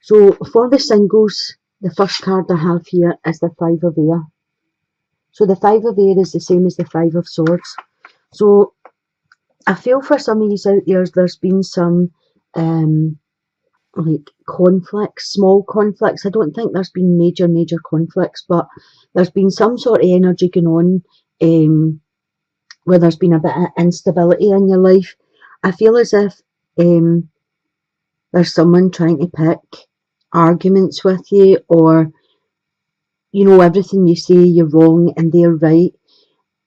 So for the singles, the first card I have here is the Five of Air. So the Five of Air is the same as the Five of Swords. So I feel for some of you out there, there's been some like conflicts, small conflicts. I don't think there's been major conflicts, but there's been some sort of energy going on where there's been a bit of instability in your life. I feel as if there's someone trying to pick arguments with you, or everything you say you're wrong and they're right.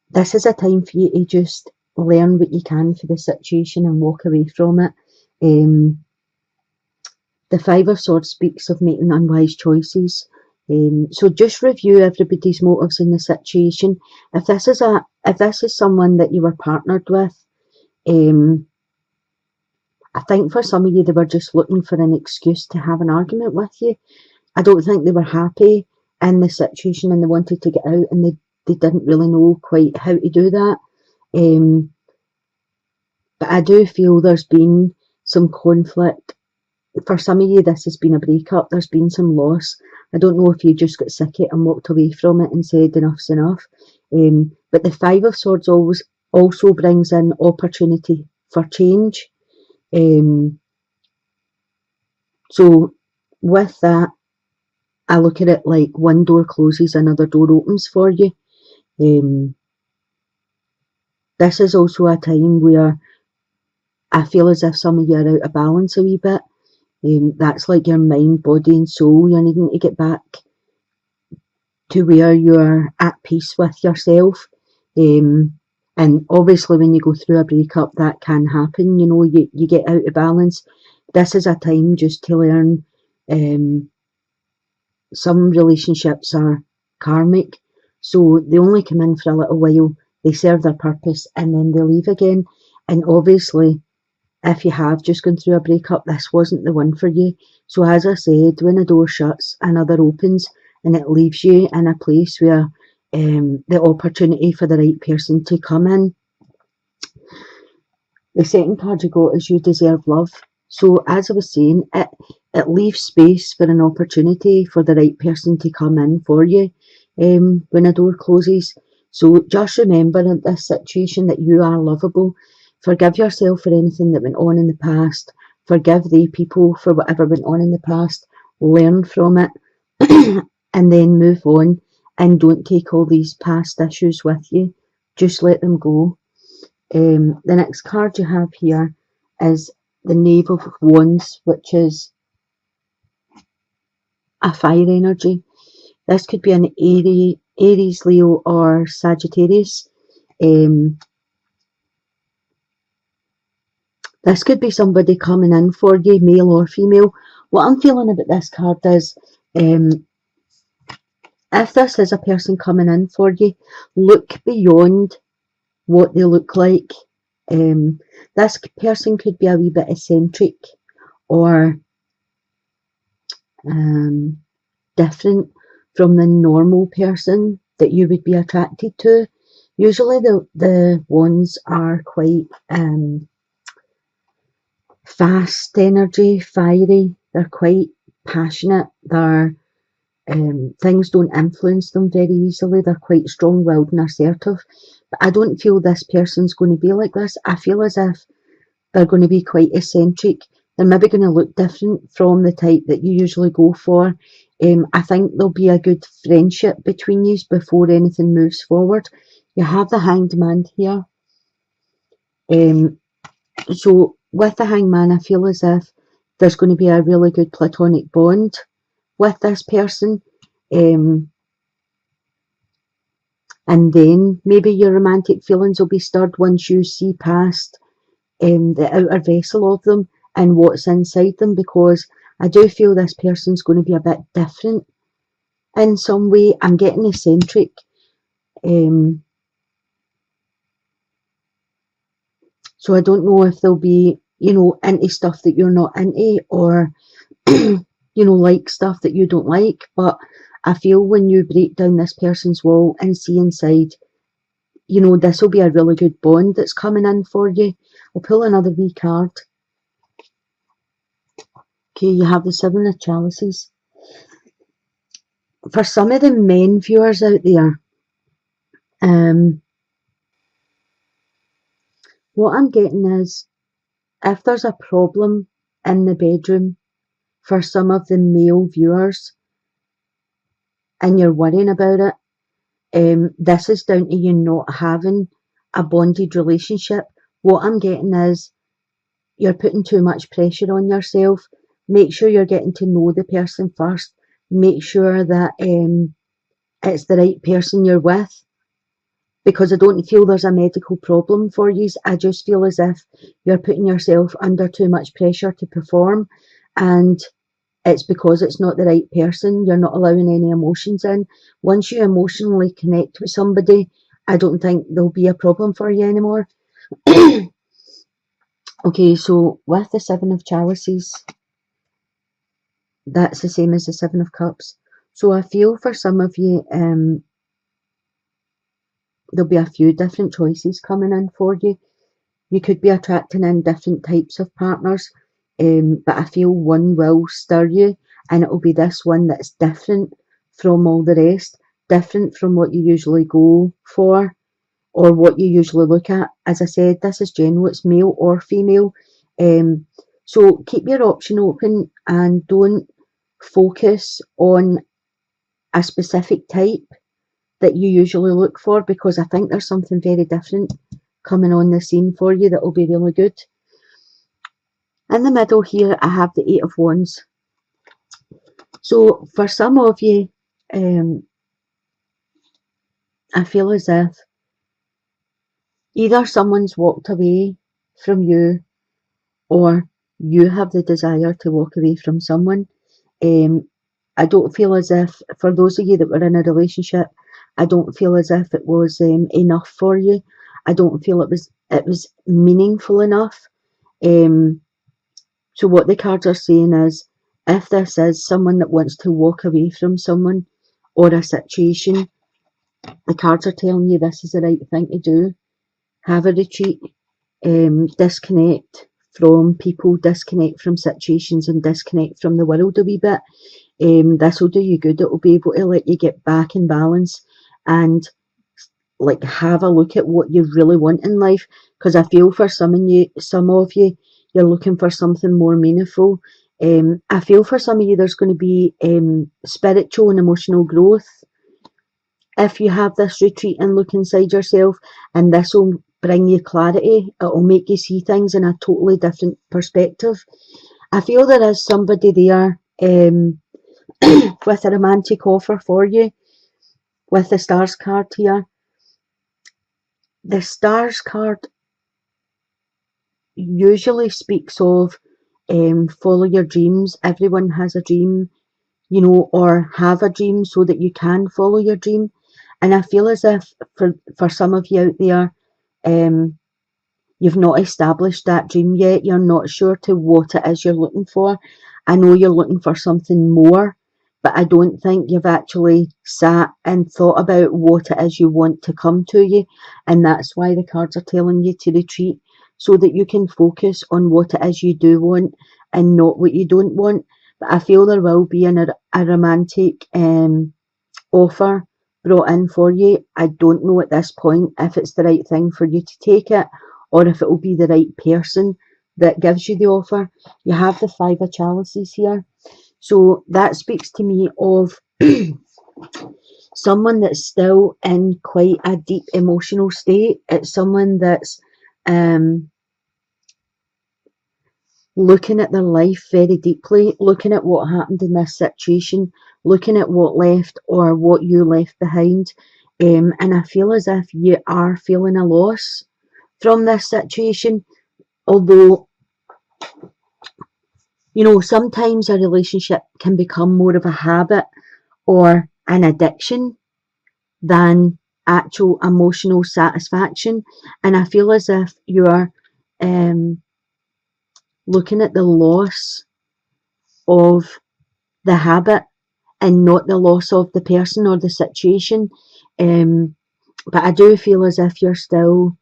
This is a time for you to just learn what you can for the situation and walk away from it. The Five of Swords speaks of making unwise choices. So just review everybody's motives in the situation. If this is someone that you were partnered with, I think for some of you they were just looking for an excuse to have an argument with you. I don't think they were happy in the situation and they wanted to get out, and they didn't really know quite how to do that. But I do feel there's been some conflict. For some of you, this has been a breakup. There's been some loss. I don't know if you just got sick of it and walked away from it and said enough's enough. But the Five of Swords always also brings in opportunity for change. So with that, I look at it like one door closes, another door opens for you. This is also a time where I feel as if some of you are out of balance a wee bit. That's like your mind, body and soul. You're needing to get back to where you're at peace with yourself. And obviously when you go through a breakup, that can happen. You get out of balance. This is a time just to learn. Some relationships are karmic, so they only come in for a little while, they serve their purpose, and then they leave again. And obviously, if you have just gone through a breakup, this wasn't the one for you. So as I said, when a door shuts, another opens, and it leaves you in a place where the opportunity for the right person to come in. The second card you got is You Deserve Love. So as I was saying, it leaves space for an opportunity for the right person to come in for you when a door closes. So just remember in this situation that you are lovable. Forgive yourself for anything that went on in the past. Forgive the people for whatever went on in the past. Learn from it and then move on, and don't take all these past issues with you. Just let them go. The next card you have here is the Knave of Wands, which is a fire energy. This could be an Aries, Leo or Sagittarius. This could be somebody coming in for you, male or female. What I'm feeling about this card is, if this is a person coming in for you, look beyond what they look like. This person could be a wee bit eccentric or different from the normal person that you would be attracted to. Usually the ones are quite fast energy, fiery. They're quite passionate. Things don't influence them very easily. They're quite strong-willed and assertive. But I don't feel this person's going to be like this. I feel as if they're going to be quite eccentric. They're maybe going to look different from the type that you usually go for. I think there'll be a good friendship between you before anything moves forward. You have the Hanged Man here. So with the Hanged Man, I feel as if there's going to be a really good platonic bond with this person. And then maybe your romantic feelings will be stirred once you see past the outer vessel of them and what's inside them, because I do feel this person's going to be a bit different in some way. I'm getting eccentric. So I don't know if they'll be, into stuff that you're not into, or, like stuff that you don't like. But I feel when you break down this person's wall and see inside, this will be a really good bond that's coming in for you. I'll pull another wee card. Okay, you have the Seven of Chalices. For some of the men viewers out there, what I'm getting is, if there's a problem in the bedroom for some of the male viewers and you're worrying about it, this is down to you not having a bonded relationship. What I'm getting is, you're putting too much pressure on yourself. Make sure you're getting to know the person first. Make sure that it's the right person you're with. Because I don't feel there's a medical problem for you. I just feel as if you're putting yourself under too much pressure to perform, and it's because it's not the right person. You're not allowing any emotions in. Once you emotionally connect with somebody, I don't think there'll be a problem for you anymore. Okay, so with the Seven of Chalices, that's the same as the Seven of Cups. So I feel for some of you, there'll be a few different choices coming in for you. You could be attracting in different types of partners, but I feel one will stir you, and it will be this one that's different from all the rest, different from what you usually go for or what you usually look at. As I said, this is general, it's male or female. So keep your option open and don't focus on a specific type that you usually look for, because I think there's something very different coming on the scene for you that will be really good. In the middle here, I have the Eight of Wands. So for some of you, I feel as if either someone's walked away from you, or you have the desire to walk away from someone. I don't feel as if, for those of you that were in a relationship, I don't feel as if it was enough for you. I don't feel it was meaningful enough. So what the cards are saying is, if this is someone that wants to walk away from someone or a situation, the cards are telling you this is the right thing to do. Have a retreat, disconnect from people, disconnect from situations, and disconnect from the world a wee bit. This will do you good. It will be able to let you get back in balance and like have a look at what you really want in life. Because I feel for some of you, you're looking for something more meaningful. I feel for some of you there's going to be spiritual and emotional growth if you have this retreat and look inside yourself, and this will bring you clarity. It will make you see things in a totally different perspective. I feel there is somebody there with a romantic offer for you with the Stars card here. The Stars card usually speaks of follow your dreams. Everyone has a dream, you know, or have a dream so that you can follow your dream. And I feel as if for some of you out there, you've not established that dream yet. You're not sure to what it is you're looking for. I know you're looking for something more, but I don't think you've actually sat and thought about what it is you want to come to you. And that's why the cards are telling you to retreat, so that you can focus on what it is you do want and not what you don't want. But I feel there will be a romantic offer brought in for you. I don't know at this point if it's the right thing for you to take it, or if it will be the right person that gives you the offer. You have the Five of Chalices here. So that speaks to me of someone that's still in quite a deep emotional state. It's someone that's looking at their life very deeply, looking at what happened in this situation, looking at what left or what you left behind. And I feel as if you are feeling a loss from this situation, although, you know, sometimes a relationship can become more of a habit or an addiction than actual emotional satisfaction. And I feel as if you're looking at the loss of the habit and not the loss of the person or the situation. But I do feel as if you're still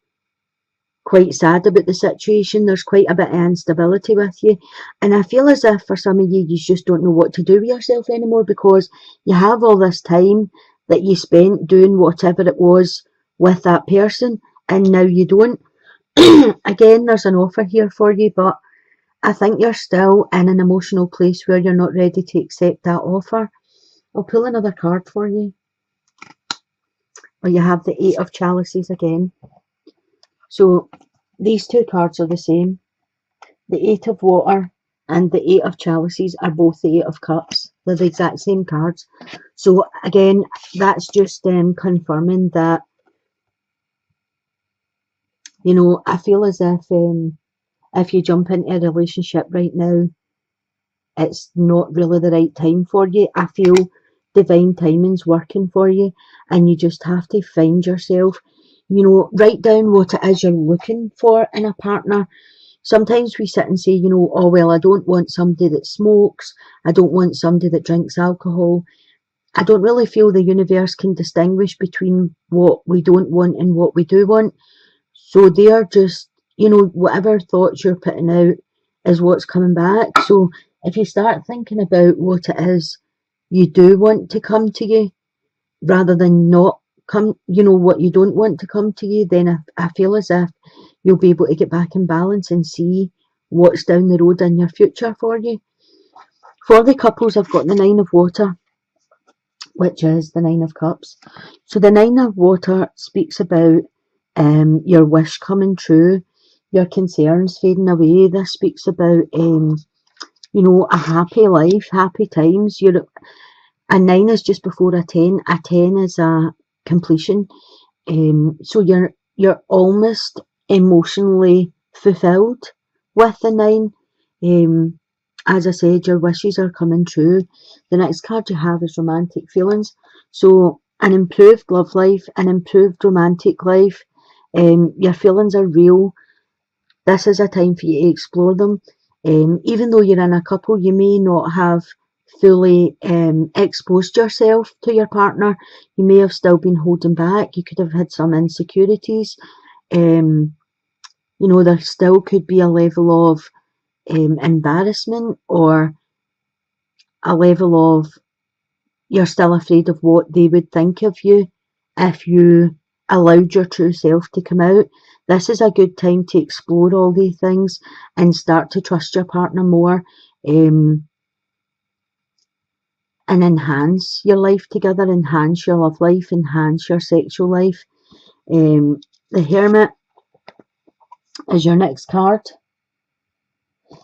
quite sad about the situation. There's quite a bit of instability with you. And I feel as if for some of you, you just don't know what to do with yourself anymore, because you have all this time that you spent doing whatever it was with that person, and now you don't. Again, there's an offer here for you, but I think you're still in an emotional place where you're not ready to accept that offer. I'll pull another card for you. Or you have the Eight of Chalices again. So these two cards are the same. The Eight of Water and the Eight of Chalices are both the Eight of Cups. They're the exact same cards. So again, that's just confirming that, you know, I feel as if you jump into a relationship right now, it's not really the right time for you. I feel divine timing's working for you, and you just have to find yourself. You know, write down what it is you're looking for in a partner. Sometimes we sit and say, you know, oh, well, I don't want somebody that smokes. I don't want somebody that drinks alcohol. I don't really feel the universe can distinguish between what we don't want and what we do want. So they're just, you know, whatever thoughts you're putting out is what's coming back. So if you start thinking about what it is you do want to come to you, rather than not come, you know, what you don't want to come to you, then I feel as if you'll be able to get back in balance and see what's down the road in your future for you. For the couples, I've got the Nine of Water, which is the Nine of Cups. So the Nine of Water speaks about your wish coming true, your concerns fading away. This speaks about, you know, a happy life, happy times. A 9 is just before a 10. A 10 is a completion. So you're almost emotionally fulfilled with the 9. As I said, your wishes are coming true. The next card you have is romantic feelings. So an improved love life, an improved romantic life. Your feelings are real. This is a time for you to explore them. Even though you're in a couple, you may not have fully exposed yourself to your partner. You may have still been holding back. You could have had some insecurities. You know, there still could be a level of embarrassment, or a level of you're still afraid of what they would think of you if you allowed your true self to come out. This is a good time to explore all these things and start to trust your partner more, and enhance your life together, enhance your love life, enhance your sexual life. The Hermit is your next card.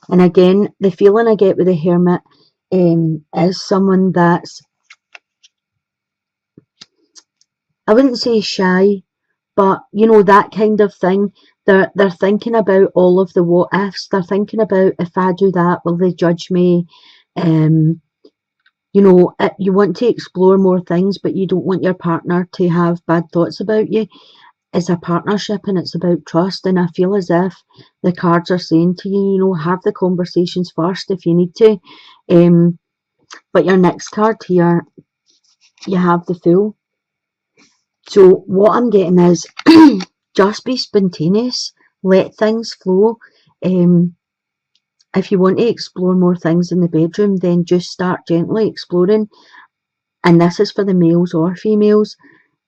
And again, the feeling I get with the Hermit is someone that's, I wouldn't say shy, but you know, that kind of thing. They're thinking about all of the what ifs. They're thinking about, if I do that, will they judge me? You know, you want to explore more things, but you don't want your partner to have bad thoughts about you. It's a partnership and it's about trust. And I feel as if the cards are saying to you, you know, have the conversations first if you need to. But your next card here, you have the Fool. So what I'm getting is just be spontaneous, let things flow. If you want to explore more things in the bedroom, then just start gently exploring. And this is for the males or females.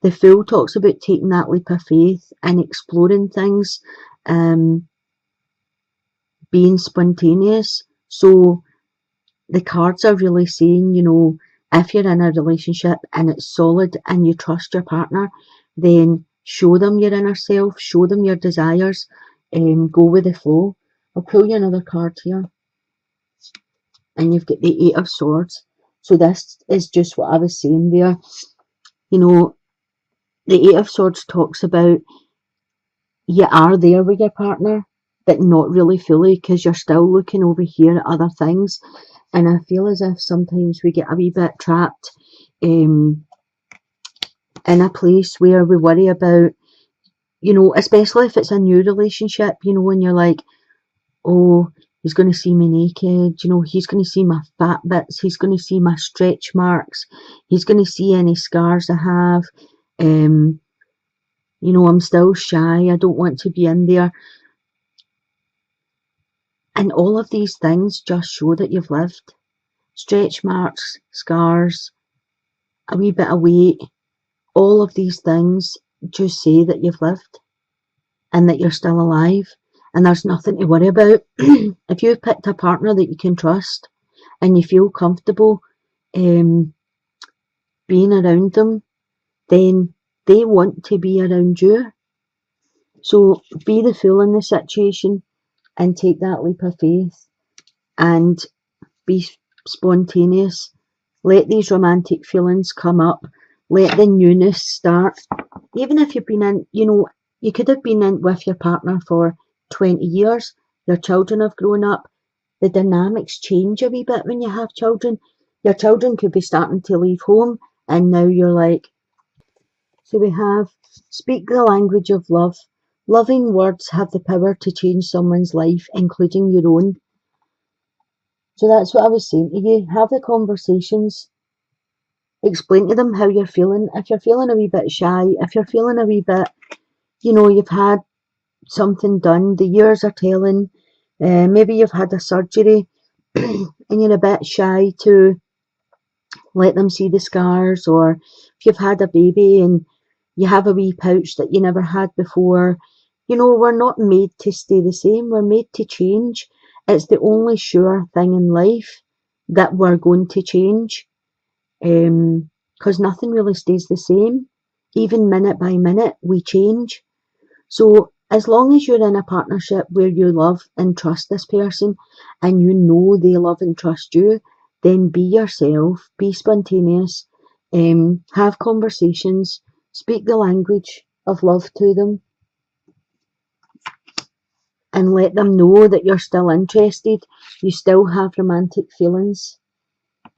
The Fool talks about taking that leap of faith and exploring things, being spontaneous. So the cards are really saying, you know, if you're in a relationship and it's solid and you trust your partner, then show them your inner self, show them your desires, go with the flow. I'll pull you another card here. And you've got the Eight of Swords. So this is just what I was saying there. You know, the Eight of Swords talks about you are there with your partner, but not really fully, because you're still looking over here at other things. And I feel as if sometimes we get a wee bit trapped in a place where we worry about, you know, especially if it's a new relationship, you know, when you're like, oh, he's going to see me naked, you know, he's going to see my fat bits, he's going to see my stretch marks, he's going to see any scars I have. You I'm still shy, I don't want to be in there. And all of these things just show that you've lived. Stretch marks, scars, a wee bit of weight, all of these things just say that you've lived and that you're still alive and there's nothing to worry about. If you've picked a partner that you can trust and you feel comfortable being around them, then they want to be around you. So be the fool in the situation and take that leap of faith and be spontaneous. Let these romantic feelings come up. Let the newness start. Even if you've been in, you could have been in with your partner for 20 years. Your children have grown up. The dynamics change a wee bit when you have children. Your children could be starting to leave home and now you're like, so we have speak the language of love. Loving words have the power to change someone's life, including your own. So that's what I was saying to you. Have the conversations. Explain to them how you're feeling. If you're feeling a wee bit shy, if you're feeling a wee bit, you've had something done, the years are telling, maybe you've had a surgery and you're a bit shy to let them see the scars, or if you've had a baby and you have a wee pouch that you never had before. We're not made to stay the same, we're made to change. It's the only sure thing in life that we're going to change, because nothing really stays the same. Even minute by minute, we change. So as long as you're in a partnership where you love and trust this person and you know they love and trust you, then be yourself, be spontaneous, have conversations, speak the language of love to them, and let them know that you're still interested, you still have romantic feelings.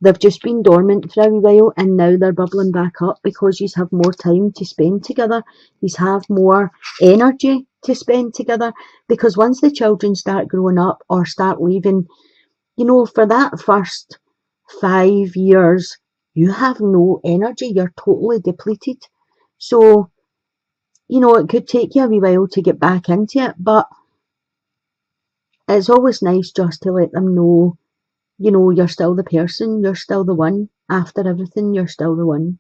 They've just been dormant for a wee while and now they're bubbling back up because you have more time to spend together. You have more energy to spend together, because once the children start growing up or start leaving, for that first 5 years, you have no energy. You're totally depleted. So, it could take you a wee while to get back into it, but it's always nice just to let them know, you're still the person, you're still the one. After everything, you're still the one.